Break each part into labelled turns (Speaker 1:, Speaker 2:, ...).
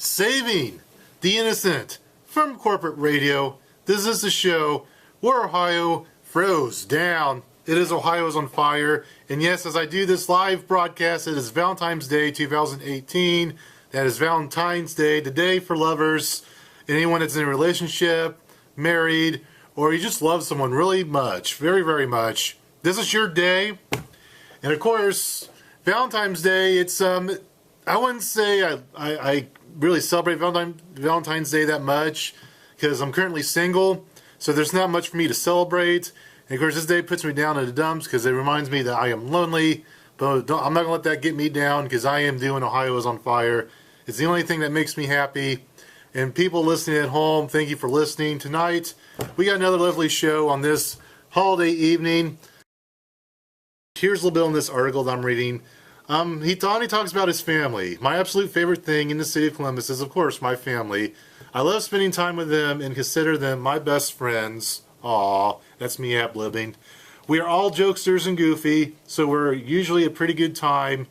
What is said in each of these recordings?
Speaker 1: saving the innocent from corporate radio. This is the show where Ohio froze down. It is Ohio is on fire. And yes, as I do this live broadcast, it is Valentine's Day 2018. That is Valentine's Day, the day for lovers. Anyone that's in a relationship, married, or you just love someone really much, very, very much. This is your day. And of course, Valentine's Day, it's, I wouldn't say I really celebrate Valentine's Day that much because I'm currently single, so there's not much for me to celebrate. And of course, this day puts me down in the dumps because it reminds me that I am lonely, but I'm not going to let that get me down because I am doing Ohio is on fire. It's the only thing that makes me happy. And people listening at home, thank you for listening. Tonight, we got another lovely show on this holiday evening. Here's a little bit on this article that I'm reading. He talks about his family. My absolute favorite thing in the city of Columbus is, of course, my family. I love spending time with them and consider them my best friends. Aw, that's me ad-libbing. We are all jokesters and goofy, so we're usually a pretty good time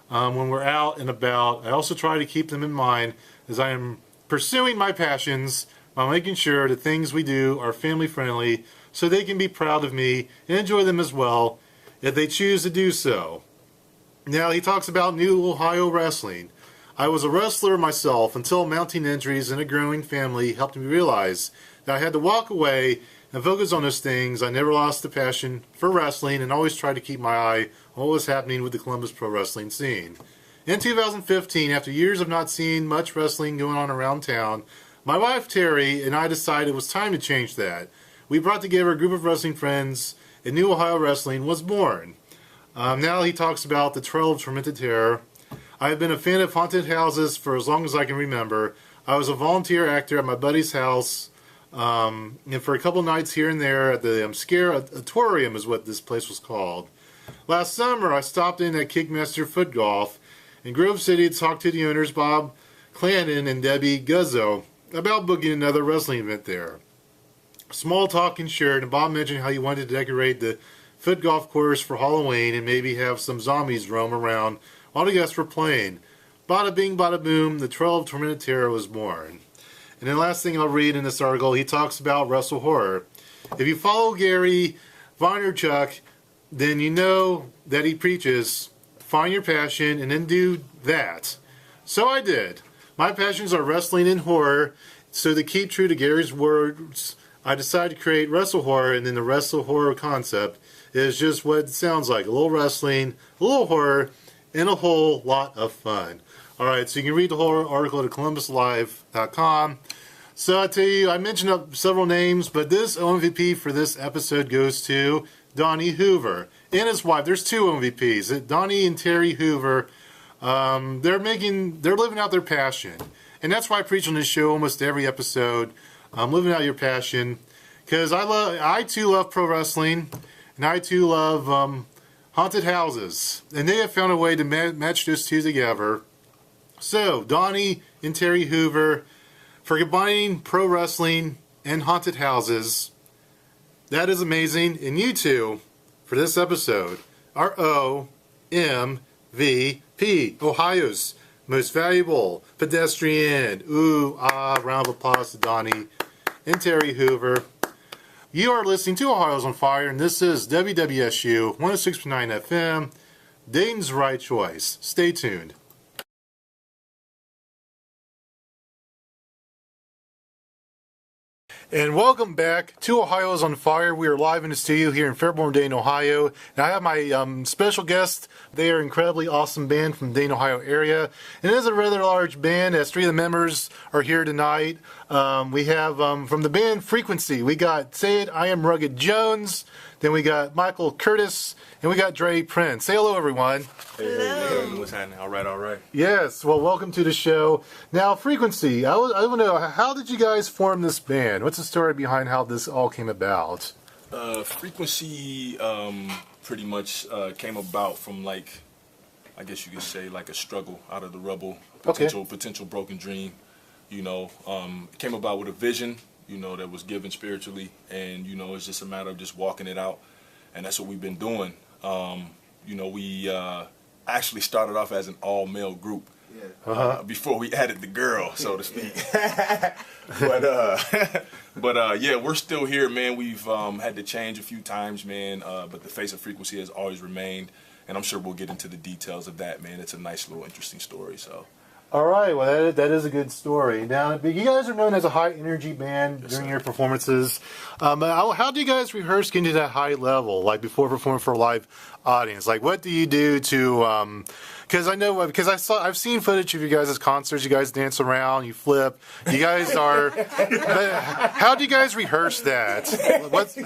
Speaker 1: when we're out and about. I also try to keep them in mind as I am pursuing my passions by making sure the things we do are family friendly so they can be proud of me and enjoy them as well if they choose to do so. Now he talks about New Ohio wrestling. I was a wrestler myself until mounting injuries and a growing family helped me realize that I had to walk away and focus on those things. I never lost the passion for wrestling and always tried to keep my eye on what was happening with the Columbus pro wrestling scene. In 2015, after years of not seeing much wrestling going on around town, my wife Terry and I decided it was time to change that. We brought together a group of wrestling friends and New Ohio Wrestling was born. Now he talks about the Trail of Tormented Terror. I have been a fan of haunted houses for as long as I can remember. I was a volunteer actor at my buddy's house, and for a couple nights here and there at the Scare-atorium is what this place was called. Last summer, I stopped in at Kickmaster Foot Golf in Grove City to talk to the owners, Bob Clandon and Debbie Guzzo, about booking another wrestling event there. Small talk ensured, and Bob mentioned how he wanted to decorate the foot golf course for Halloween and maybe have some zombies roam around while the guests were playing. Bada bing, bada boom, the Trail of Tormented Terror was born. And then last thing I'll read in this article, he talks about Wrestle Horror. If you follow Gary Vaynerchuk, then you know that he preaches, find your passion and then do that. So I did. My passions are wrestling and horror, so to keep true to Gary's words, I decided to create Wrestle Horror, and then the Wrestle Horror concept is just what it sounds like. A little wrestling, a little horror, and a whole lot of fun. Alright, so you can read the whole article at columbuslive.com. So I tell you, I mentioned several names, but this OMVP for this episode goes to Donnie Hoover and his wife. There's two OMVPs, Donnie and Terry Hoover. They're living out their passion. And that's why I preach on this show almost every episode. Living out your passion. Because I too love pro wrestling. And I too love haunted houses. And they have found a way to match those two together. So, Donnie and Terry Hoover, for combining pro wrestling and haunted houses. That is amazing. And you two, for this episode, are OMVP, Ohio's most valuable pedestrian. Ooh, ah, round of applause to Donnie and Terry Hoover. You are listening to Ohio's on Fire, and this is WWSU 106.9 FM, Dayton's right choice. Stay tuned. And welcome back to Ohio is on Fire. We are live in the studio here in Fairborn, Dayton, Ohio. And I have my special guest. They are an incredibly awesome band from the Dayton, Ohio area. And it is a rather large band, as three of the members are here tonight. We have from the band Freakquency, we got Say It, I Am Rugged Jones. Then we got Michael Curtis, and we got Dre Prince. Say hello, everyone.
Speaker 2: Hey, what's happening? All right.
Speaker 1: Yes, well, welcome to the show. Now, Freakquency, I want to know, how did you guys form this band? What's the story behind how this all came about?
Speaker 2: Freakquency pretty much came about from, like, I guess you could say, like a struggle out of the rubble, potential broken dream. You know, it came about with a vision, you know, that was given spiritually, and, you know, it's just a matter of just walking it out, and that's what we've been doing. You know, we actually started off as an all-male group. before we added the girl, so to speak. but yeah, we're still here, man. We've had to change a few times, man, but the face of Freakquency has always remained, and I'm sure we'll get into the details of that, man. It's a nice little interesting story, so.
Speaker 1: All right, well, that is a good story. Now, you guys are known as a high-energy band during your performances. How do you guys rehearse getting to that high level, like before performing for a live audience? Like, what do you do to? Because I've seen footage of you guys' concerts. You guys dance around, you flip. You guys are. How do you guys rehearse that? What do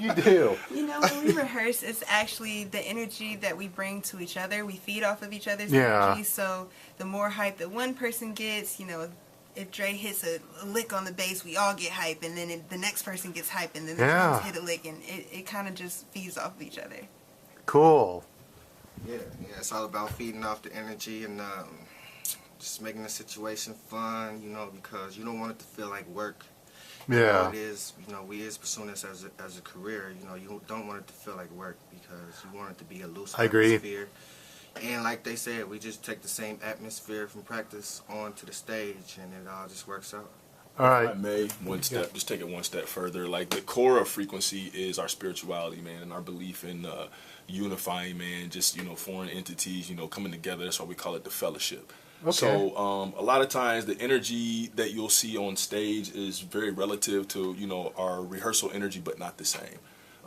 Speaker 1: you do?
Speaker 3: You know, when we rehearse, it's actually the energy that we bring to each other. We feed off of each other's energy. So the more hype that one person gets, you know, if Dre hits a lick on the bass, we all get hype, and then the next person gets hype, and then the next person hit a lick, and it kind of just feeds off of each other.
Speaker 1: Cool.
Speaker 4: Yeah, it's all about feeding off the energy and just making the situation fun, you know, because you don't want it to feel like work.
Speaker 1: Yeah.
Speaker 4: You know, it is, you know, we is pursuing this as a career. You know, you don't want it to feel like work because you want it to be a loose atmosphere. And like they said, we just take the same atmosphere from practice on to the stage, and it all just works out.
Speaker 1: All right.
Speaker 2: If I may, just take it one step further. Like, the core of Freakquency is our spirituality, man, and our belief in unifying, man, just, you know, foreign entities, you know, coming together. That's why we call it the fellowship.
Speaker 1: Okay.
Speaker 2: So a lot of times the energy that you'll see on stage is very relative to, you know, our rehearsal energy, but not the same.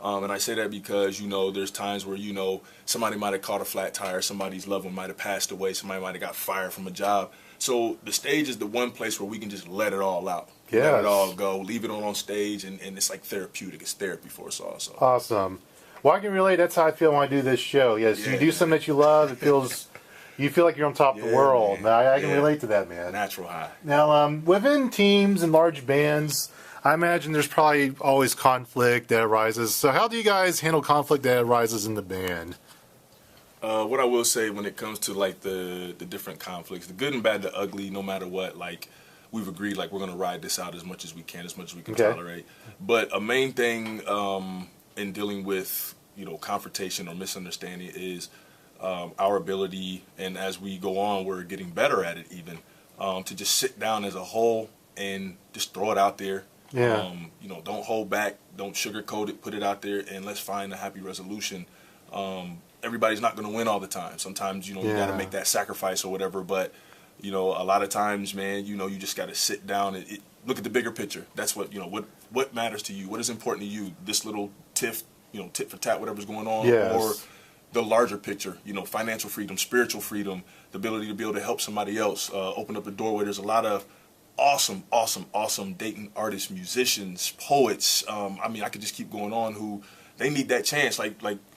Speaker 2: And I say that because, you know, there's times where, you know, somebody might have caught a flat tire, somebody's loved one might have passed away, somebody might have got fired from a job. So the stage is the one place where we can just let it all out.
Speaker 1: Yes.
Speaker 2: Let it all go, leave it on stage, and it's like therapeutic. It's therapy for us all. So.
Speaker 1: Awesome. Well, I can relate. That's how I feel when I do this show. Yes, you do something that you love. It feels, you feel like you're on top of the world. I can relate to that, man.
Speaker 2: Natural high.
Speaker 1: Now, within teams and large bands, I imagine there's probably always conflict that arises. So how do you guys handle conflict that arises in the band?
Speaker 2: What I will say when it comes to, like, the different conflicts, the good and bad, the ugly, no matter what, like, we've agreed, like, we're going to ride this out as much as we can, as much as we can tolerate. But a main thing in dealing with, you know, confrontation or misunderstanding is our ability, and as we go on, we're getting better at it even, to just sit down as a whole and just throw it out there.
Speaker 1: Yeah.
Speaker 2: You know, don't hold back, don't sugarcoat it, put it out there, and let's find a happy resolution. Everybody's not going to win all the time. Sometimes, you know, you got to make that sacrifice or whatever, but, you know, a lot of times, man, you know, you just got to sit down and look at the bigger picture. That's what, you know, what matters to you, what is important to you, this little tiff, you know, tit for tat, whatever's going on, or the larger picture, you know, financial freedom, spiritual freedom, the ability to be able to help somebody else, open up a doorway. There's a lot of awesome Dayton artists, musicians, poets. I mean, I could just keep going on who they need that chance. Like,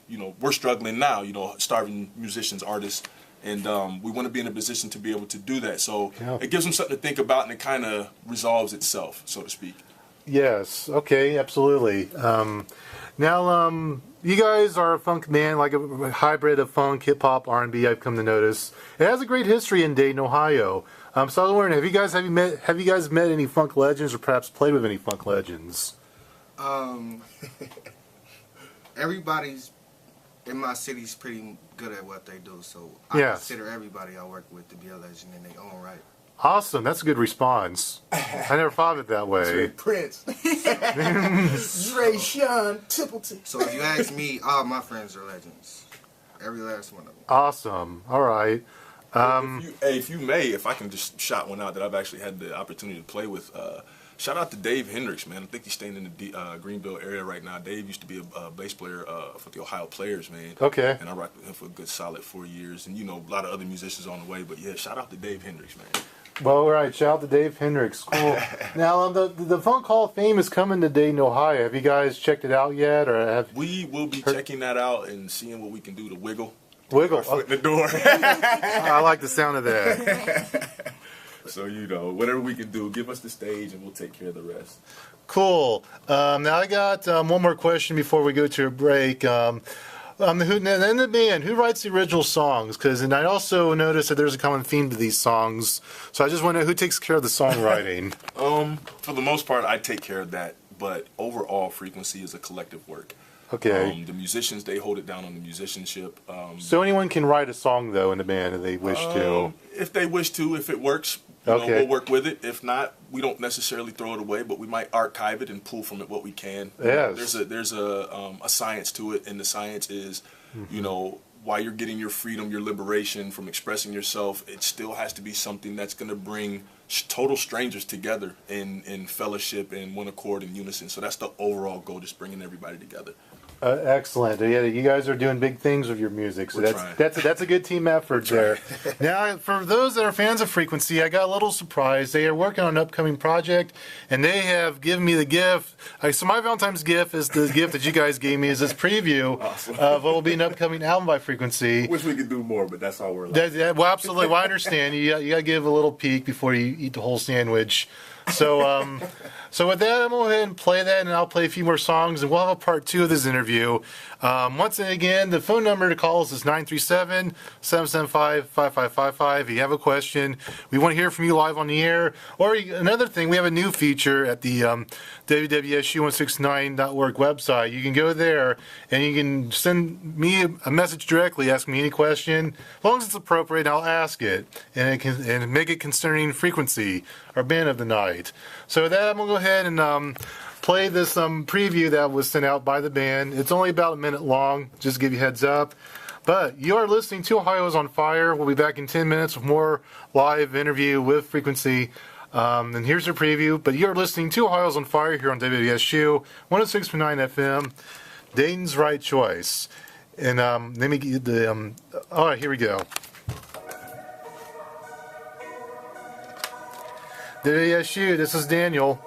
Speaker 2: you know, we're struggling now, you know, starving musicians, artists, and we want to be in a position to be able to do that. So it gives them something to think about, and it kind of resolves itself, so to speak.
Speaker 1: Yes. Okay. Absolutely. Now, you guys are a funk band, like a hybrid of funk, hip hop, R&B. I've come to notice it has a great history in Dayton, Ohio. So I was wondering, have you guys met any funk legends, or perhaps played with any funk legends?
Speaker 4: Everybody's in my city's pretty good at what they do, so I consider everybody I work with to be a legend in their own right.
Speaker 1: Awesome, that's a good response. I never thought of it that way.
Speaker 5: Prince, Dre, Sean, Templeton.
Speaker 4: So if you ask me, all my friends are legends. Every last one of them.
Speaker 1: Awesome. All right.
Speaker 2: If I can just shout one out that I've actually had the opportunity to play with. Shout out to Dave Hendricks, man. I think he's staying in the Greenville area right now. Dave used to be a bass player for the Ohio Players, man. Okay. And I rocked with him for a good solid 4 years. And, you know, a lot of other musicians on the way. But, yeah, shout out to Dave Hendricks, man.
Speaker 1: Well, all right. Shout out to Dave Hendricks. Cool. Now, the Funk Hall of Fame is coming to Dayton, Ohio. Have you guys checked it out yet?
Speaker 2: We will be checking that out and seeing what we can do to wiggle.
Speaker 1: Wiggle.
Speaker 2: Our foot in the door.
Speaker 1: I like the sound of that.
Speaker 2: So, you know, whatever we can do, give us the stage and we'll take care of the rest.
Speaker 1: Cool. Now I got one more question before we go to a break. In the band, who writes the original songs? And I also noticed that there's a common theme to these songs. So I just want to know who takes care of the songwriting.
Speaker 2: For the most part, I take care of that. But overall, Freakquency is a collective work.
Speaker 1: Okay.
Speaker 2: The musicians, they hold it down on the musicianship.
Speaker 1: So anyone can write a song though in the band if they wish to.
Speaker 2: If they wish to, if it works, you know, we'll work with it. If not, we don't necessarily throw it away, but we might archive it and pull from it what we can.
Speaker 1: Yes.
Speaker 2: There's a science to it, and the science is, you know, while you're getting your freedom, your liberation from expressing yourself, it still has to be something that's going to bring total strangers together in fellowship and one accord and unison. So that's the overall goal, just bringing everybody together.
Speaker 1: Excellent. Yeah, you guys are doing big things with your music, so that's a good team effort there. Now, for those that are fans of Freakquency, I got a little surprised. They are working on an upcoming project, and they have given me the gift. So my Valentine's gift is the gift that you guys gave me, is this preview of what will be an upcoming album by Freakquency.
Speaker 6: Wish we could do more, but that's all we're like.
Speaker 1: Well, absolutely. Well, I understand. You got to give a little peek before you eat the whole sandwich. So, so with that, I'm going to go ahead and play that, and I'll play a few more songs, and we'll have a part 2 of this interview. Once again, the phone number to call us is 937-775-5555. If you have a question, we want to hear from you live on the air. Or another thing, we have a new feature at the www.su169.org website. You can go there, and you can send me a message directly, ask me any question. As long as it's appropriate, I'll ask it, and make it concerning Freakquency, our band of the night. So with that, I'm going to go ahead and play this preview that was sent out by the band. It's only about a minute long, just to give you a heads up. But you are listening to Ohio is on Fire. We'll be back in 10 minutes with more live interview with Freakquency. And here's the preview. But you are listening to Ohio is on Fire here on WSU 106.9 FM, Dayton's right choice. And let me get the... all right, here we go. WSU, this is Daniel.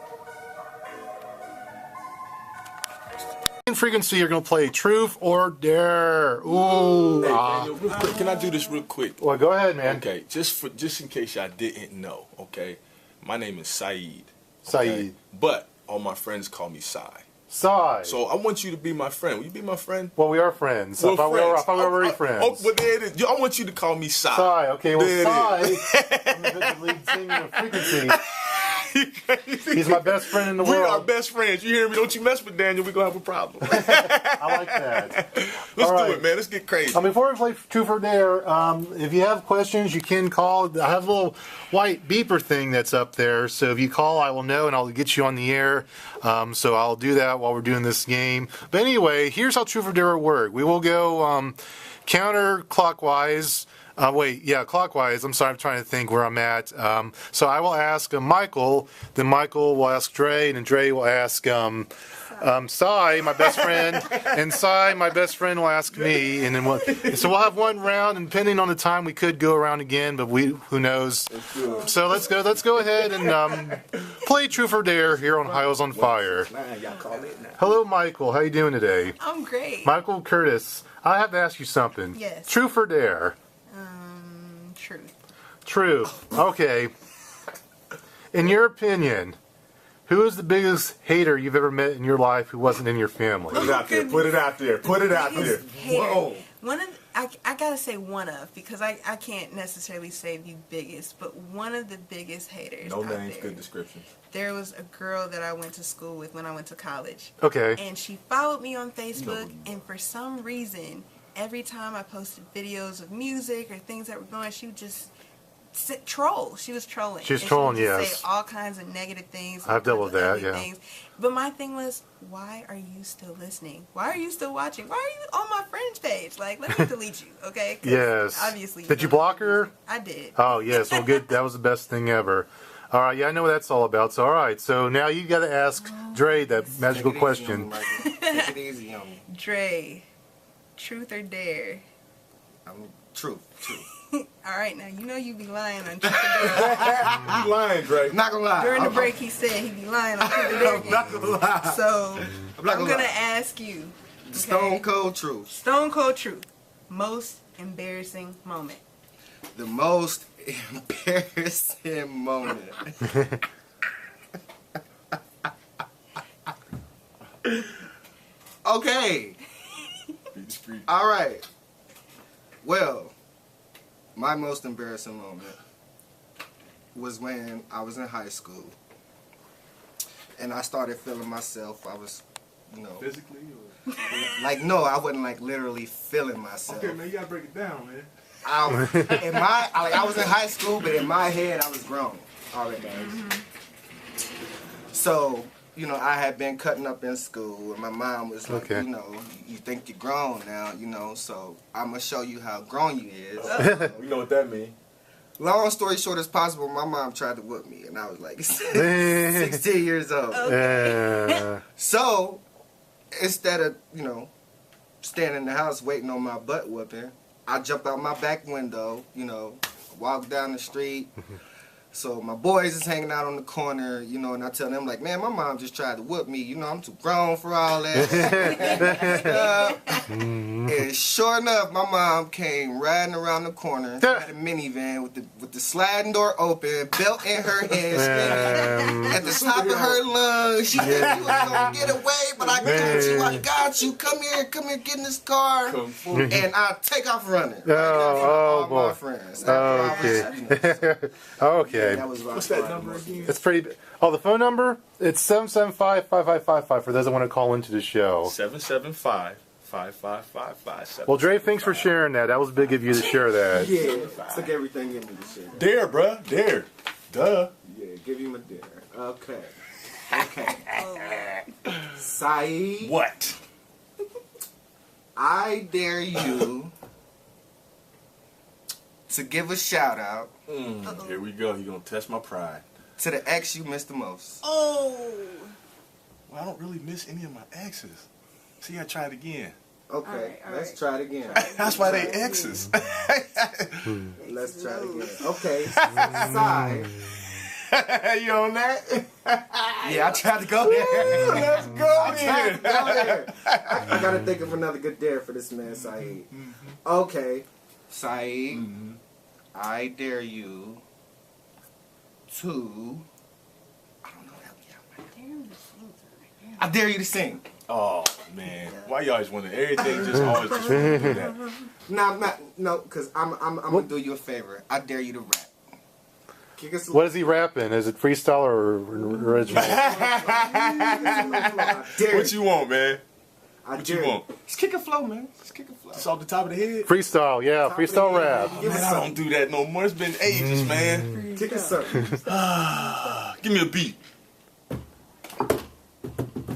Speaker 1: In Freakquency, you're going to play Truth or Dare. Ooh.
Speaker 2: Hey, Daniel, real quick, can I do this real quick?
Speaker 1: Well, go ahead, man.
Speaker 2: Okay, just in case y'all didn't know, okay? My name is Saeed.
Speaker 1: Saeed.
Speaker 2: But all my friends call me Sai.
Speaker 1: Sai.
Speaker 2: So I want you to be my friend. Will you be my friend?
Speaker 1: Well, we are friends. I thought we were already friends.
Speaker 2: Oh, well, there it is. I want you to call me Sai.
Speaker 1: Sai. Okay, well, Sai, I'm the lead singer of Freakquency. He's my best friend in the world.
Speaker 2: We are best friends. You hear me? Don't you mess with Daniel. We're going to have a problem.
Speaker 1: I like that.
Speaker 2: Let's do it, man. Let's get crazy.
Speaker 1: Before we play Truth or Dare, if you have questions, you can call. I have a little white beeper thing that's up there. So if you call, I will know, and I'll get you on the air. So I'll do that while we're doing this game. But anyway, here's how Truth or Dare will work. We will go counterclockwise. Clockwise. I'm sorry, I'm trying to think where I'm at. So I will ask Michael, then Michael will ask Dre, and then Dre will ask Sai, my best friend, and Sai, my best friend, will ask me, and then so we'll have one round, and depending on the time, we could go around again, but who knows? So let's go ahead and play Truth or Dare here on Ohio's on Fire. Hello, Michael. How you doing today?
Speaker 3: I'm great.
Speaker 1: Michael Curtis. I have to ask you something.
Speaker 3: Yes.
Speaker 1: Truth or Dare? Truth. Okay. In your opinion, who is the biggest hater you've ever met in your life who wasn't in your family?
Speaker 6: Put it out there. Put it out there. Put it out there.
Speaker 3: Whoa. I gotta say one of, because I can't necessarily say the biggest, but one of the biggest haters.
Speaker 6: No names, good description.
Speaker 3: There was a girl that I went to school with when I went to college.
Speaker 1: Okay.
Speaker 3: And she followed me on Facebook, and for some reason, every time I posted videos of music or things that were going, she would just troll. She was trolling.
Speaker 1: She was trolling, yes.
Speaker 3: Say all kinds of negative things.
Speaker 1: I've dealt with that, yeah.
Speaker 3: Things. But my thing was, why are you still listening? Why are you still watching? Why are you on my friends page? Like, let me delete you, okay?
Speaker 1: Yes.
Speaker 3: Obviously.
Speaker 1: Did you block her?
Speaker 3: I did.
Speaker 1: Oh, yes. Well, good. That was the best thing ever. All right. Yeah, I know what that's all about. So, all right. So now you got to ask Dre that magical question.
Speaker 4: Take it easy on me.
Speaker 3: Dre, Truth or Dare?
Speaker 4: Truth.
Speaker 3: All right, now you know you be lying on Truth or Dare.
Speaker 6: You lying, Dre.
Speaker 4: I'm not gonna lie.
Speaker 3: During the break, he said he be lying on Truth or Dare.
Speaker 6: I'm not gonna lie.
Speaker 3: So
Speaker 4: I'm gonna
Speaker 3: ask you. Okay?
Speaker 4: Stone cold truth.
Speaker 3: Stone cold truth. Most embarrassing moment.
Speaker 4: The most embarrassing moment. Okay. All right. Well, my most embarrassing moment was when I was in high school and I started feeling myself. I was you know.
Speaker 6: Physically?
Speaker 4: Like, no, I wasn't like literally feeling myself.
Speaker 6: Okay, man, you gotta break it down, man.
Speaker 4: I was in high school, but in my head, I was grown already. So, you know, I had been cutting up in school, and my mom was like, you know, you think you're grown now, you know, so I'm going to show you how grown you is.
Speaker 6: You know what that means.
Speaker 4: Long story short as possible, my mom tried to whoop me, and I was like 16 years old. So, instead of, you know, staying in the house waiting on my butt whooping, I jump out my back window, you know, walk down the street. So my boys is hanging out on the corner, you know, and I tell them, like, man, my mom just tried to whoop me. You know, I'm too grown for all that. And sure enough, my mom came riding around the corner, had a minivan with the sliding door open, belt in her hand, screaming at the top of her lungs. She said, you was going to get away, but I got you. Come here, get in this car. And I take off running. All my friends.
Speaker 1: Okay.
Speaker 6: What's that number again?
Speaker 1: It's pretty. Oh, the phone number? It's 775-5555 for those that want to call into the show.
Speaker 2: 775-5555.
Speaker 1: Well, Dre, thanks for sharing that. That was big of you to share that.
Speaker 4: Yeah, took everything in me to share.
Speaker 6: Dare, bruh. Dare. Duh.
Speaker 4: Yeah, give him a dare. Okay. Saeed.
Speaker 2: What?
Speaker 4: I dare you to give a shout out.
Speaker 2: Here we go. You're going to test my pride.
Speaker 4: To the ex you miss the most.
Speaker 3: Oh.
Speaker 2: Well, I don't really miss any of my exes. See, I tried again.
Speaker 4: Okay, let's try it again.
Speaker 2: That's why they exes.
Speaker 4: Let's try it again. Okay, Sai.
Speaker 2: You on that?
Speaker 4: Yeah, I tried to go there.
Speaker 2: Let's go then.
Speaker 4: I gotta think of another good dare for this man, Saeed. Okay, Saeed, I dare you to... I don't know how I dare you to sing.
Speaker 2: Oh, man. Why you always want to... Everything just always just want to do that.
Speaker 4: No, because I'm going to do you a favor. I dare you to rap.
Speaker 1: What is he rapping? Is it freestyle or original?
Speaker 2: What you want, man? What you want?
Speaker 4: Just kick a flow, man. Just kick a flow.
Speaker 2: Just off the top of the head?
Speaker 1: Freestyle, yeah. Freestyle rap.
Speaker 2: Man, I don't do that no more. It's been ages, man.
Speaker 4: Kick us something.
Speaker 2: Give me a beat.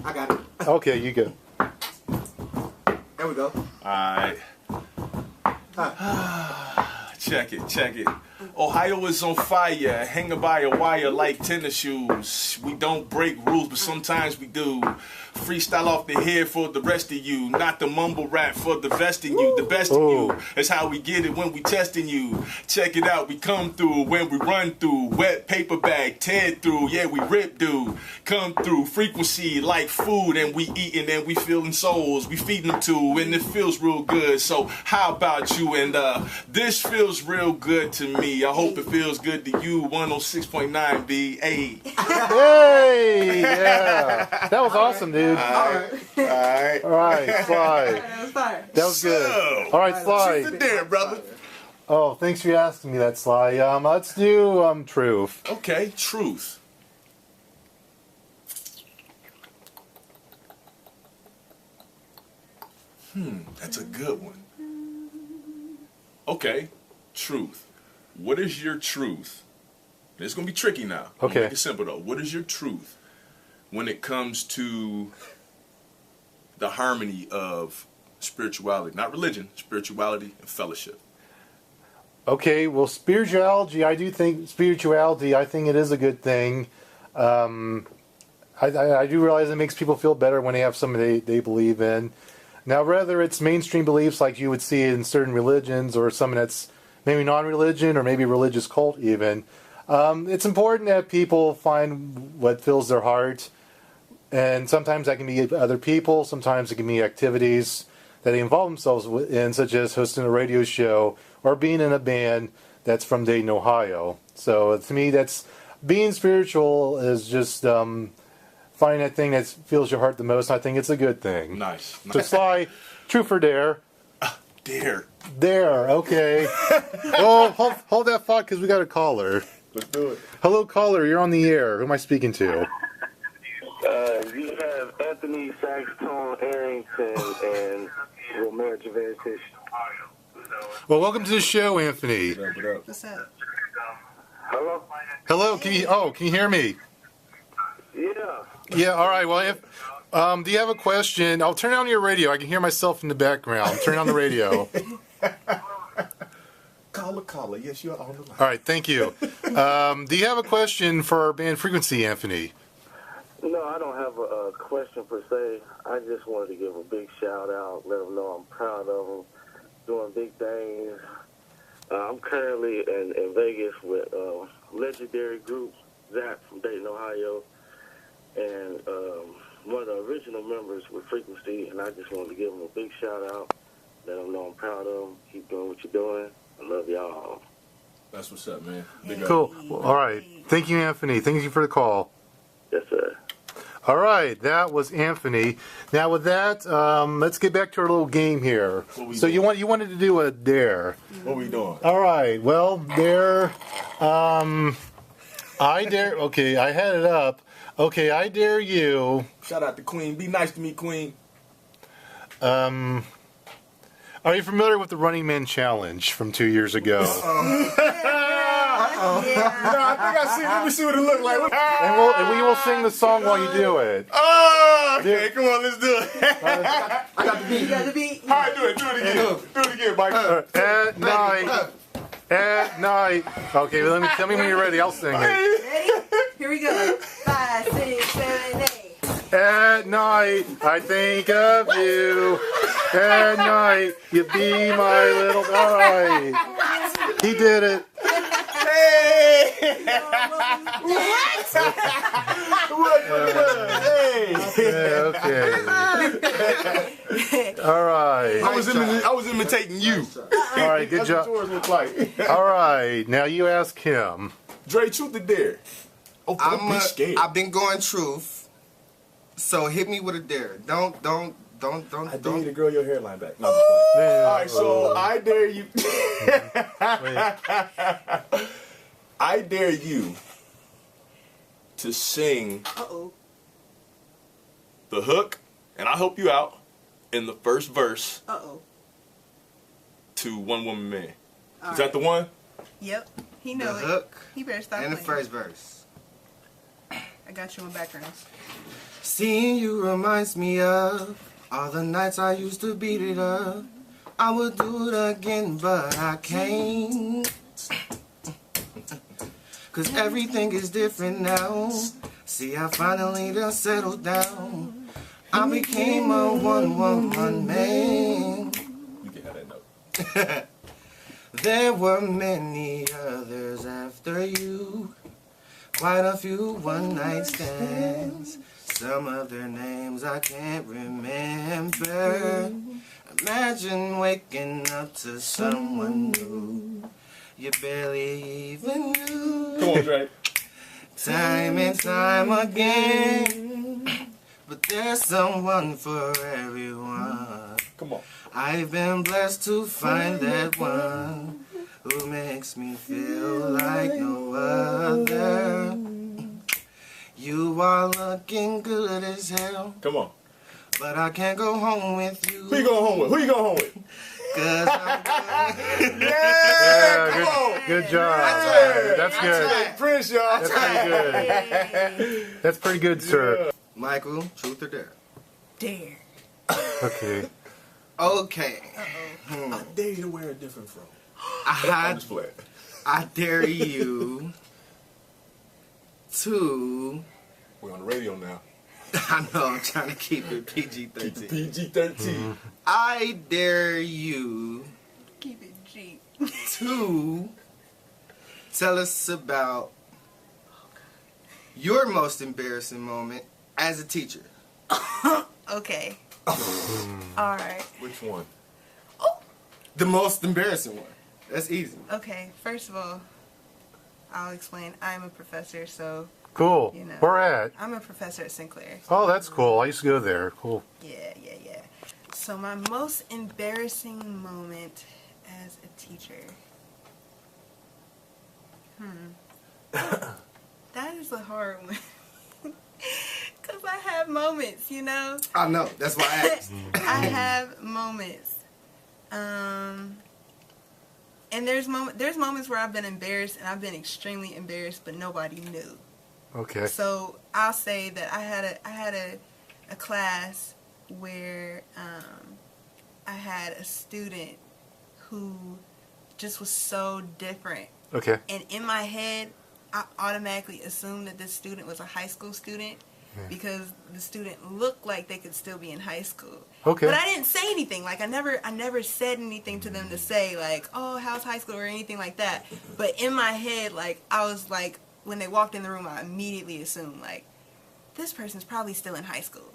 Speaker 4: I got it.
Speaker 1: Okay, you go.
Speaker 4: There we go.
Speaker 2: Alright. Check it. Ohio is on fire, hanging by a wire like tennis shoes. We don't break rules, but sometimes we do. Freestyle off the head for the rest of you, not the mumble rap for the best in you. The best of you is how we get it when we testing you. Check it out, we come through when we run through. Wet paper bag, tear through, yeah, we rip dude. Come through, frequency like food, and we eating and we feeling souls. We feeding them too, and it feels real good. So how about you? And this feels real good to me. I hope it feels good to you. 106.9 B. Hey,
Speaker 1: yeah. That was awesome, dude.
Speaker 2: All right,
Speaker 1: Sly.
Speaker 3: That was fire.
Speaker 1: That was good. All right, Sly.
Speaker 2: Shoot the dare, brother.
Speaker 1: Oh, thanks for asking me that, Sly. Let's do truth.
Speaker 2: Okay, truth. That's a good one. Okay, truth. What is your truth? It's going to be tricky now.
Speaker 1: Okay.
Speaker 2: Make it simple, though. What is your truth when it comes to the harmony of spirituality? Not religion, spirituality and fellowship.
Speaker 1: Okay, well, spirituality, I think it is a good thing. I do realize it makes people feel better when they have something they believe in. Now, whether it's mainstream beliefs like you would see in certain religions or something that's maybe non-religion or maybe religious cult even, it's important that people find what fills their heart. And sometimes that can be other people, sometimes it can be activities that they involve themselves in, such as hosting a radio show or being in a band that's from Dayton, Ohio. So to me, that's being spiritual is just finding that thing that fills your heart the most. I think it's a good thing.
Speaker 2: Nice.
Speaker 1: So Sly, truth or dare?
Speaker 2: Dare.
Speaker 1: Dare, okay. Oh, hold that thought because we got a caller.
Speaker 6: Let's do it.
Speaker 1: Hello, caller. You're on the air. Who am I speaking to?
Speaker 7: You have Anthony Saxton Arrington and Romero Javarish.
Speaker 1: Well, welcome to the show, Anthony.
Speaker 3: What's up?
Speaker 7: Hello?
Speaker 1: Hello, can you hear me?
Speaker 7: Yeah.
Speaker 1: Yeah, all right. Well, if do you have a question? I'll turn on your radio. I can hear myself in the background. Turn on the radio.
Speaker 6: Caller. Yes, you're on the line.
Speaker 1: All right, thank you. Do you have a question for our band Freakquency, Anthony?
Speaker 7: No, I don't have a question per se. I just wanted to give a big shout out, let them know I'm proud of them, doing big things. I'm currently in Vegas with legendary group, Zach from Dayton, Ohio, and one of the original members with Freakquency, and I just wanted to give them a big shout out, let them know I'm proud of them. Keep doing what you're doing. I love y'all.
Speaker 2: That's what's up, man. Big up.
Speaker 1: Cool. Well, all right. Thank you, Anthony. Thank you for the call.
Speaker 7: Yes, sir.
Speaker 1: All right, that was Anthony. Now with that, let's get back to our little game here. So you wanted to do a dare.
Speaker 6: What we doing?
Speaker 1: All right. Well, dare. I dare. Okay, I had it up. Okay, I dare you.
Speaker 6: Shout out to Queen. Be nice to me, Queen.
Speaker 1: Are you familiar with the Running Man Challenge from 2 years ago?
Speaker 6: No, I think I see. Let me see what it look like.
Speaker 1: And we will sing the song while you do it.
Speaker 6: Oh, okay. Come on, let's do it.
Speaker 5: I got the beat.
Speaker 3: You got the beat?
Speaker 6: All right, do it again. Do it again, Mike.
Speaker 1: At night. Okay, well, tell me when you're ready. I'll sing it.
Speaker 3: Ready? Here we go. 5, 6, 7, 8.
Speaker 1: At night, I think of you. At night, you be my little. All right. He did it. Okay. All right.
Speaker 6: I was imitating you.
Speaker 1: All right. Good
Speaker 6: That's
Speaker 1: job.
Speaker 6: what yours look like.
Speaker 1: All right. Now you ask him.
Speaker 6: Dre, truth or dare? Oh, don't be scared.
Speaker 4: I've been going truth, so hit me with a dare. Don't.
Speaker 6: I dare you to grow your hairline back. No, I'm just playing. All right, so I dare you. I dare you to sing the hook, and I'll help you out in the first verse to One Woman Man. Is that the one?
Speaker 3: Yep. He know
Speaker 4: The
Speaker 3: it.
Speaker 4: hook
Speaker 3: He better stop
Speaker 4: and the
Speaker 3: playing.
Speaker 4: first verse.
Speaker 3: I got you on backgrounds.
Speaker 4: Seeing you reminds me of all the nights I used to beat it up. I would do it again, but I can't. 'Cause everything is different now. See, I finally done settled down. I became a one-woman man.
Speaker 6: You can have that note.
Speaker 4: There were many others after you. Quite a few one-night stands. Some of their names I can't remember. Imagine waking up to someone new you barely even knew.
Speaker 6: Come on, Dre.
Speaker 4: Time and time again. But there's someone for everyone.
Speaker 6: Come on.
Speaker 4: I've been blessed to find that one who makes me feel like no other. You are looking good as hell,
Speaker 6: Come on.
Speaker 4: but I can't go home with you.
Speaker 6: Who you going home with? Who you going home with?
Speaker 4: 'Cause I'm going.
Speaker 1: Yeah, good job. That's good.
Speaker 6: Prince, y'all.
Speaker 1: That's pretty good. That's pretty good, sir.
Speaker 4: Michael, truth or dare?
Speaker 3: Dare.
Speaker 1: Okay.
Speaker 4: Okay.
Speaker 6: I dare you to wear a different fro.
Speaker 4: I
Speaker 6: Just flat.
Speaker 4: dare you to.
Speaker 6: We're on the radio now.
Speaker 4: I know, I'm trying to keep it PG-13.
Speaker 6: PG-13.
Speaker 4: I dare you
Speaker 3: Keep it G.
Speaker 4: to tell us about your most embarrassing moment as a teacher.
Speaker 3: Okay. Alright.
Speaker 6: Which one?
Speaker 4: The most embarrassing one. That's easy.
Speaker 3: Okay. First of all, I'll explain. I'm a professor, so
Speaker 1: Cool.
Speaker 3: you know.
Speaker 1: Where at?
Speaker 3: I'm a professor at Sinclair.
Speaker 1: Oh, that's cool. I used to go there. Cool.
Speaker 3: Yeah. So my most embarrassing moment as a teacher. That is a hard one. Because I moments, you know.
Speaker 4: I know. That's why I asked.
Speaker 3: I have moments. And there's moments where I've been embarrassed, and I've been extremely embarrassed, but nobody knew.
Speaker 1: Okay.
Speaker 3: So I'll say that I had a class where I had a student who just was so different.
Speaker 1: Okay.
Speaker 3: And in my head, I automatically assumed that this student was a high school student because the student looked like they could still be in high school.
Speaker 1: Okay.
Speaker 3: But I didn't say anything. Like I never said anything to them to say like, oh, how's high school or anything like that. But in my head, like I was like, when they walked in the room, I immediately assumed like, this person's probably still in high school.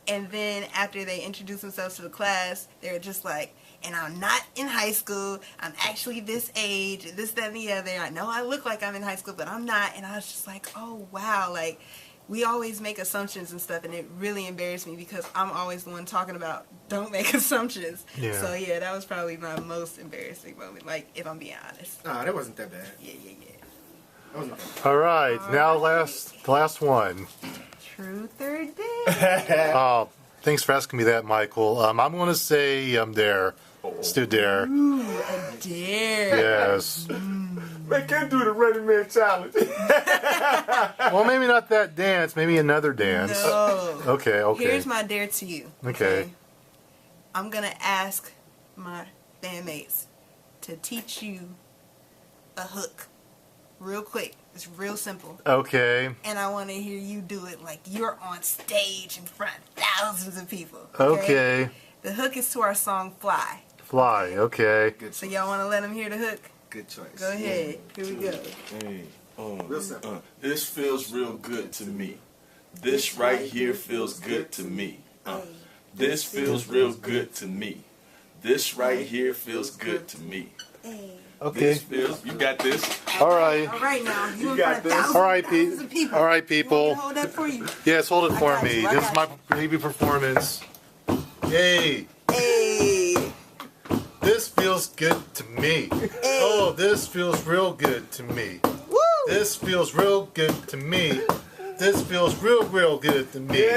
Speaker 3: And then after they introduced themselves to the class, they were just like, and I'm not in high school. I'm actually this age, this, that, and the other. I know I look like I'm in high school, but I'm not. And I was just like, oh, wow. Like, we always make assumptions and stuff, and it really embarrassed me because I'm always the one talking about don't make assumptions.
Speaker 1: Yeah.
Speaker 3: So, yeah, that was probably my most embarrassing moment, like, if I'm being honest.
Speaker 4: Nah, that wasn't that bad.
Speaker 3: Yeah.
Speaker 4: That wasn't that bad.
Speaker 1: All right. Now, last one.
Speaker 3: Truth or dare?
Speaker 1: Oh, thanks for asking me that, Michael. I'm going to say dare. Let's do dare.
Speaker 3: Ooh, a dare.
Speaker 1: Yes.
Speaker 6: Man, can't do the Ready Man challenge.
Speaker 1: Well, maybe not that dance. Maybe another dance.
Speaker 3: No.
Speaker 1: Okay.
Speaker 3: Here's my dare to you.
Speaker 1: Okay.
Speaker 3: I'm going to ask my bandmates to teach you a hook real quick. It's real simple.
Speaker 1: Okay.
Speaker 3: And I want to hear you do it like you're on stage in front of thousands of people.
Speaker 1: Okay.
Speaker 3: The hook is to our song Fly.
Speaker 1: Fly. Okay.
Speaker 4: Good
Speaker 3: So
Speaker 4: choice.
Speaker 3: y'all want to let them hear the hook?
Speaker 4: Good choice.
Speaker 3: Go ahead. Here we go.
Speaker 2: Hey,
Speaker 4: Real simple.
Speaker 2: this feels real good to me. This right here feels good to me. This feels real good to me. This right here feels good to me.
Speaker 1: Okay.
Speaker 2: This feels. You got this.
Speaker 1: All right.
Speaker 3: All right now. You in
Speaker 6: got
Speaker 3: front of
Speaker 6: this.
Speaker 3: thousands,
Speaker 1: All right,
Speaker 3: thousands of people.
Speaker 1: All right,
Speaker 3: You want me
Speaker 1: people.
Speaker 3: to hold that for you?
Speaker 1: Yes, hold it
Speaker 3: I
Speaker 1: for
Speaker 3: got
Speaker 1: me.
Speaker 3: you, I
Speaker 1: This is
Speaker 3: got
Speaker 1: my baby performance. Yay.
Speaker 3: Hey.
Speaker 1: This feels good to me. Oh, this feels real good to me.
Speaker 3: Woo.
Speaker 1: This feels real good to me. This feels real good to me.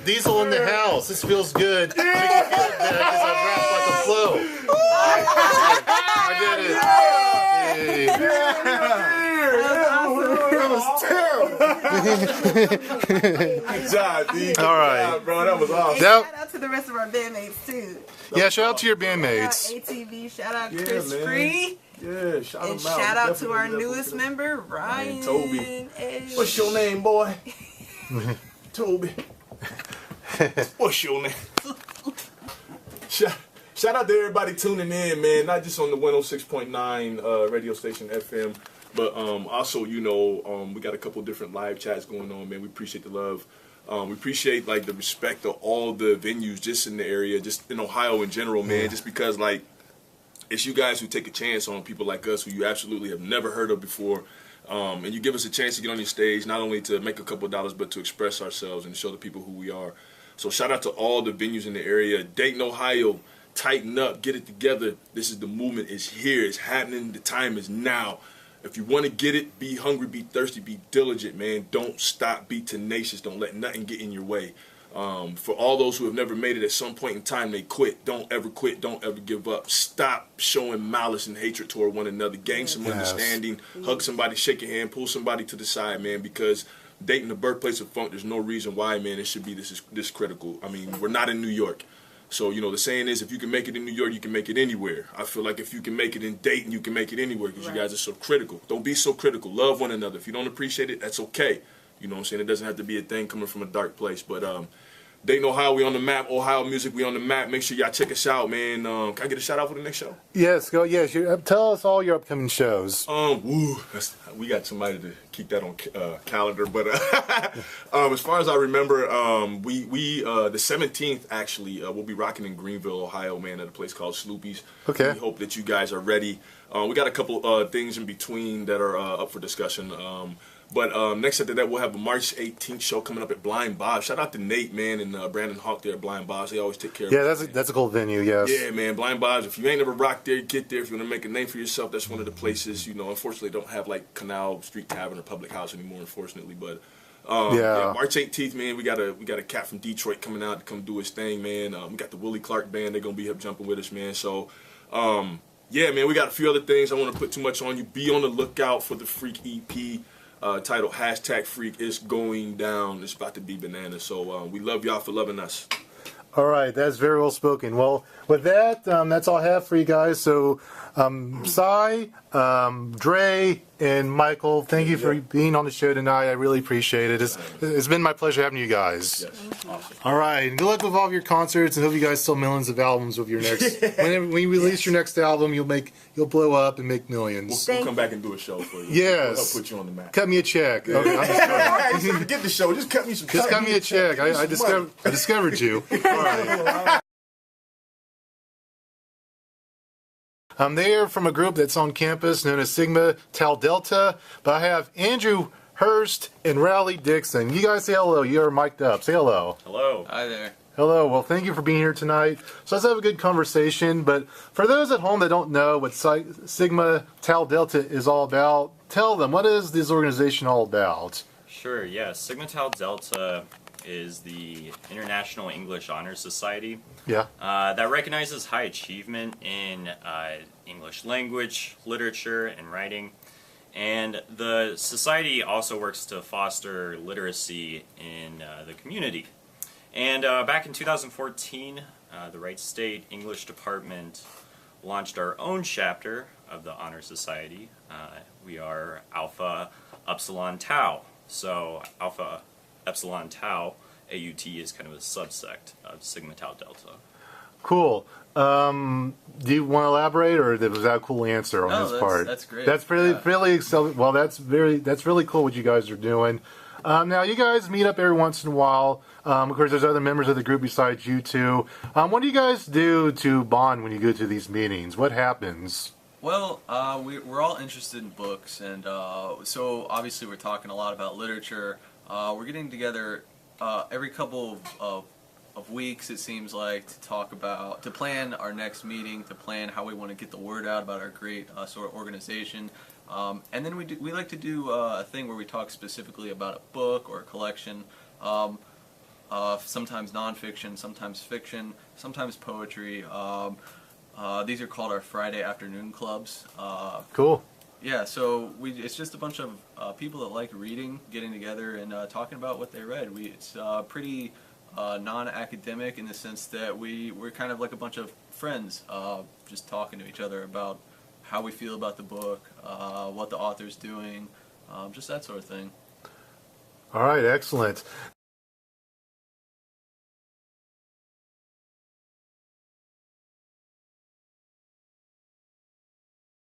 Speaker 1: Diesel in the house. This feels good. Make it feel bad because I rap like a flow. I did it. Yay.
Speaker 6: That was terrible. Good job, D.
Speaker 1: All right.
Speaker 6: Good job, bro. That was awesome.
Speaker 1: That-
Speaker 3: Shout out to the rest of our bandmates too.
Speaker 1: Yeah, shout out to your
Speaker 3: Shout out
Speaker 1: bandmates.
Speaker 3: ATV. Shout out
Speaker 6: Yeah,
Speaker 3: Chris
Speaker 6: man.
Speaker 3: Free.
Speaker 6: Yeah, shout
Speaker 3: And
Speaker 6: them out.
Speaker 3: shout out to
Speaker 6: Definitely
Speaker 3: our
Speaker 6: definitely
Speaker 3: newest
Speaker 6: do that.
Speaker 3: member, Ryan.
Speaker 6: Toby.
Speaker 3: Hey.
Speaker 6: What's your name, boy? Toby. What's your name? Shout out to everybody tuning in, man. Not just on the 106.9 radio station FM, but also, you know, we got a couple different live chats going on, man. We appreciate the love. We appreciate like the respect of all the venues just in the area, just in Ohio in general, man. Just because like it's you guys who take a chance on people like us who you absolutely have never heard of before. And you give us a chance to get on your stage, not only to make a couple of dollars, but to express ourselves and show the people who we are. So shout out to all the venues in the area. Dayton, Ohio, tighten up, get it together. This is the movement. It's here. It's happening. The time is now. If you want to get it, be hungry, be thirsty, be diligent, man. Don't stop. Be tenacious. Don't let nothing get in your way. For all those who have never made it, at some point in time, they quit. Don't ever quit. Don't ever give up. Stop showing malice and hatred toward one another. Gain some understanding. Hug somebody, shake your hand, pull somebody to the side, man, because Dayton, the birthplace of funk, there's no reason why, man, it should be this critical. I mean, we're not in New York. So, you know, the saying is, if you can make it in New York, you can make it anywhere. I feel like if you can make it in Dayton, you can make it anywhere because you guys are so critical. Don't be so critical. Love one another. If you don't appreciate it, that's okay. You know what I'm saying? It doesn't have to be a thing coming from a dark place. But Dayton, Ohio, we on the map. Ohio music, we on the map. Make sure y'all check us out, man. Can I get a shout out for the next show?
Speaker 1: Yes, go. Yes, tell us all your upcoming shows.
Speaker 2: We got somebody to keep that on calendar. But as far as I remember, we the 17th actually we'll be rocking in Greenville, Ohio, man, at a place called Sloopy's.
Speaker 1: Okay.
Speaker 2: We hope that you guys are ready. We got a couple things in between that are up for discussion. But next after that, we'll have a March 18th show coming up at Blind Bob. Shout out to Nate, man, and Brandon Hawk there at Blind Bob's. They always take care of us.
Speaker 1: Yeah, that's a cool venue, yes.
Speaker 2: Yeah, man, Blind Bob's. If you ain't never rocked there, get there. If you want to make a name for yourself, that's one of the places. You know, unfortunately, don't have like Canal Street Tavern or Public House anymore, unfortunately. But
Speaker 6: March 18th, man. We got a cat from Detroit coming out to come do his thing, man. We got the Willie Clark band. They're gonna be up jumping with us, man. So, yeah, man. We got a few other things. I want to put too much on you. Be on the lookout for the Freak EP titled #Freak. It's going down. It's about to be bananas. So we love y'all for loving us.
Speaker 1: All right, that's very well spoken. Well, with that, that's all I have for you guys. So, Cy, Dre, and Michael, thank you for being on the show tonight. I really appreciate it. It's been my pleasure having you guys.
Speaker 6: Yes. Awesome.
Speaker 1: All right, good luck with all of your concerts, and hope you guys sell millions of albums with your next. When you release your next album, you'll blow up and make millions.
Speaker 6: We'll come back and do a show for you.
Speaker 1: Yes.
Speaker 6: I'll put you on the map.
Speaker 1: Cut me a check. Okay,
Speaker 6: Forget the show. Just cut me some.
Speaker 1: Just cut me a check. I discovered you. All right. They are from a group that's on campus known as Sigma Tau Delta, but I have Andrew Hurst and Riley Dixon. You guys say hello. You are mic'd up. Say hello.
Speaker 8: Hello. Hi there.
Speaker 1: Hello. Well, thank you for being here tonight. So let's have a good conversation. But for those at home that don't know what Sigma Tau Delta is all about, tell them, what is this organization all about?
Speaker 8: Sure, yeah. Sigma Tau Delta is the International English Honor Society.
Speaker 1: Yeah.
Speaker 8: That recognizes high achievement in English language, literature, and writing. And the society also works to foster literacy in the community. And back in 2014, the Wright State English Department launched our own chapter of the Honor Society. We are Alpha Upsilon Tau. So Alpha Epsilon Tau, AUT, is kind of a subsect of Sigma Tau Delta.
Speaker 1: Cool. Do you want to elaborate, or was that a cool answer on his part?
Speaker 9: That's great.
Speaker 1: That's really well. That's really cool what you guys are doing. Now you guys meet up every once in a while. Of course, there's other members of the group besides you two. What do you guys do to bond when you go to these meetings? What happens?
Speaker 9: Well, we're all interested in books, and so obviously we're talking a lot about literature. We're getting together every couple of weeks, it seems like, to plan our next meeting, to plan how we want to get the word out about our great sort of organization. And then we like to do a thing where we talk specifically about a book or a collection, sometimes nonfiction, sometimes fiction, sometimes poetry. These are called our Friday afternoon clubs.
Speaker 1: Cool.
Speaker 9: Yeah, so it's just a bunch of people that like reading, getting together and talking about what they read. It's pretty non-academic in the sense that we're kind of like a bunch of friends, just talking to each other about how we feel about the book, what the author's doing, just that sort of thing.
Speaker 1: All right, excellent.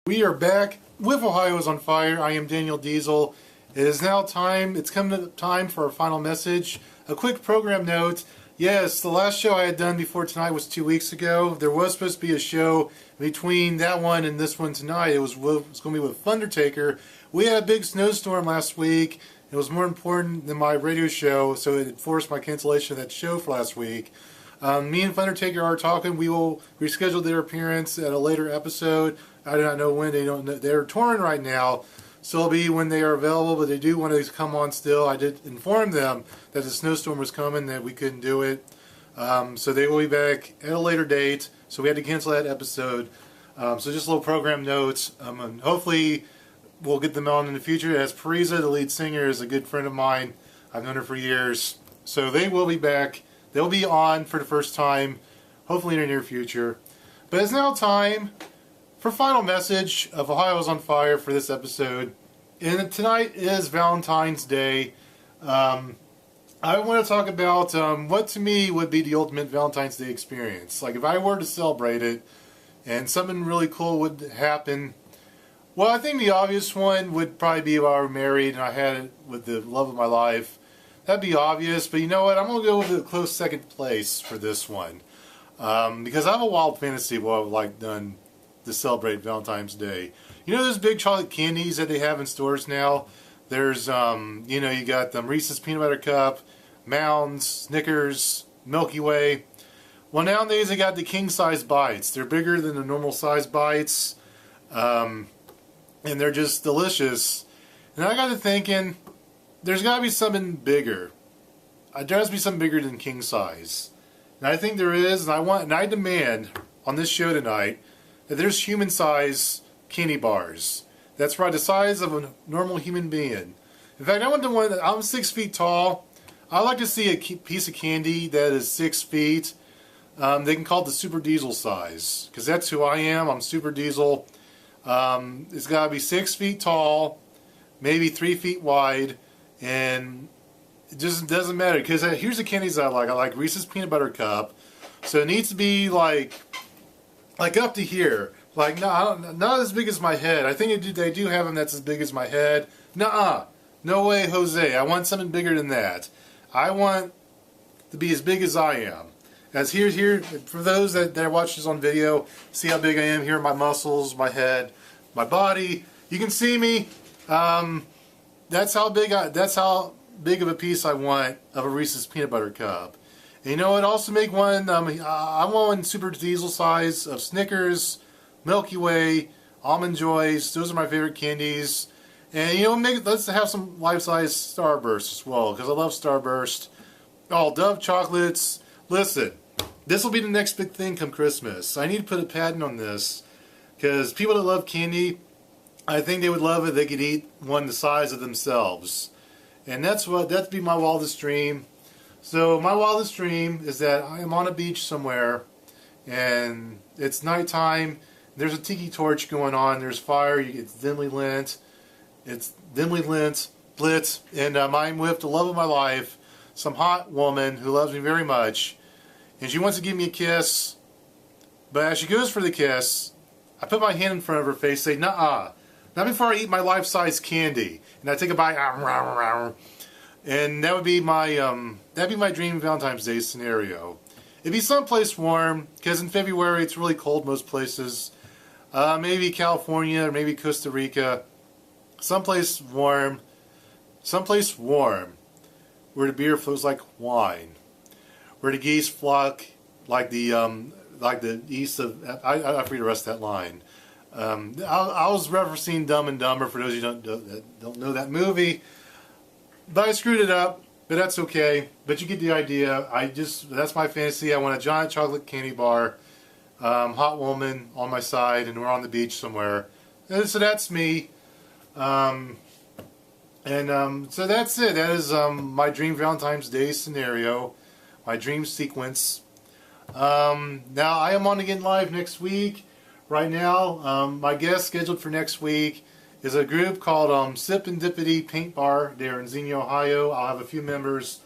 Speaker 1: We are back with Ohio is on Fire. I am Daniel Diesel. It is now time. It's come to time for our final message. A quick program note. Yes, the last show I had done before tonight was 2 weeks ago. There was supposed to be a show between that one and this one tonight. It was going to be with Thundertaker. We had a big snowstorm last week. It was more important than my radio show, so it forced my cancellation of that show for last week. Me and Thundertaker are talking. We will reschedule their appearance at a later episode. I do not know when. They're touring right now, so it'll be when they are available, but they do want to come on still. I did inform them that the snowstorm was coming, that we couldn't do it. So they will be back at a later date, so we had to cancel that episode. So just little program notes. And hopefully we'll get them on in the future. As Parisa, the lead singer, is a good friend of mine. I've known her for years. So they will be back. They'll be on for the first time, hopefully in the near future. But it's now time for final message of Ohio is on Fire for this episode. And tonight is Valentine's Day. I want to talk about what to me would be the ultimate Valentine's Day experience. Like if I were to celebrate it and something really cool would happen. Well, I think the obvious one would probably be if I were married and I had it with the love of my life. That'd be obvious, but you know what? I'm going to go with a close second place for this one. Because I have a wild fantasy of what I would like done to celebrate Valentine's Day. You know those big chocolate candies that they have in stores now? There's, you got them Reese's Peanut Butter Cup, Mounds, Snickers, Milky Way. Well, nowadays they got the king-size bites. They're bigger than the normal size bites, and they're just delicious. And I got to thinking, there's got to be something bigger. There has to be something bigger than king size. And I think there is, and I demand on this show tonight that there's human size candy bars. That's probably the size of a normal human being. In fact, I want the one that I'm 6 feet tall. I like to see a piece of candy that is 6 feet. They can call it the Super Diesel size, because that's who I am. I'm Super Diesel. It's got to be 6 feet tall, maybe 3 feet wide, and it just doesn't matter. Because here's the candies I like. I like Reese's Peanut Butter Cup, so it needs to be like up to here. Like, not as big as my head. I think they do have them that's as big as my head. Nuh-uh. No way, Jose. I want something bigger than that. I want to be as big as I am. As here, for those that watch this on video, see how big I am. Here are my muscles, my head, my body. You can see me. That's how big of a piece I want of a Reese's Peanut Butter Cup. And you know what? Also make one. I want one Super Diesel size of Snickers, Milky Way, Almond Joys. Those are my favorite candies. And you know, let's have some life-size Starburst as well, because I love Starburst. Oh, Dove chocolates. Listen, this will be the next big thing come Christmas. I need to put a patent on this, because people that love candy, I think they would love it. They could eat one the size of themselves, and that'd be my wildest dream. So my wildest dream is that I am on a beach somewhere, and it's nighttime. There's a tiki torch going on. There's fire. It's dimly lit. Lit, and I'm with the love of my life, some hot woman who loves me very much, and she wants to give me a kiss. But as she goes for the kiss, I put my hand in front of her face, say, "Nuh-uh, not before I eat my life-size candy." And I take a bite, and that would be my dream Valentine's Day scenario. It'd be someplace warm, because in February it's really cold most places. Maybe California or maybe Costa Rica. Someplace warm, where the beer flows like wine, where the geese flock like the east of. I forget the rest of that line. I was referencing Dumb and Dumber for those of you that don't know that movie, but I screwed it up. But that's okay. But you get the idea. That's my fantasy. I want a giant chocolate candy bar, hot woman on my side, and we're on the beach somewhere. And so that's me. So that's it. That is my dream Valentine's Day scenario, my dream sequence. Now I am on again live next week. Right now, my guest scheduled for next week is a group called Sipendipity Paint Bar. They're in Xenia, Ohio. I'll have a few members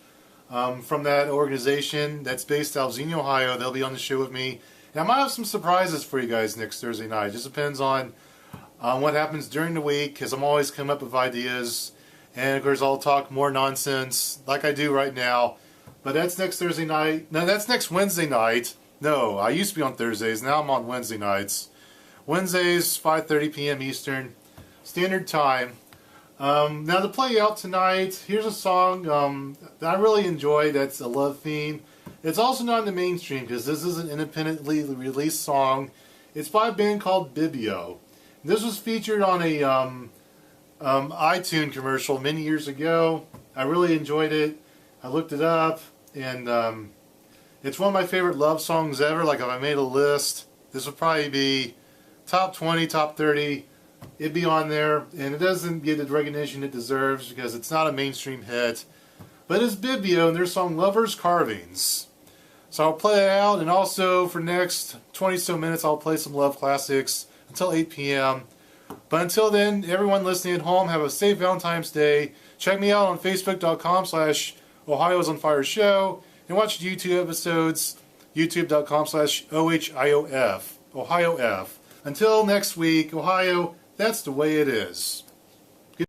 Speaker 1: from that organization that's based out of Xenia, Ohio. They'll be on the show with me. And I might have some surprises for you guys next Thursday night. It just depends on what happens during the week, because I'm always coming up with ideas, and of course I'll talk more nonsense like I do right now. But that's next Thursday night. No, that's next Wednesday night. No, I used to be on Thursdays. Now I'm on Wednesday nights. Wednesdays, 5:30 p.m. Eastern Standard Time. Now to play out tonight, here's a song that I really enjoy. That's a love theme. It's also not in the mainstream, because this is an independently released song. It's by a band called Bibio. This was featured on a iTunes commercial many years ago. I really enjoyed it. I looked it up, and it's one of my favorite love songs ever. Like, if I made a list, this would probably be top 20, top 30. It'd be on there, and it doesn't get the recognition it deserves because it's not a mainstream hit. But it's Bibio and their song Lover's Carvings. So I'll play it out, and also for next 20 so minutes I'll play some love classics until 8 p.m. But until then, everyone listening at home, have a safe Valentine's Day. Check me out on Facebook.com/OhioIsOnFire Show, and watch YouTube episodes, YouTube.com/OhioIF. Ohio F. Until next week, Ohio, that's the way it is.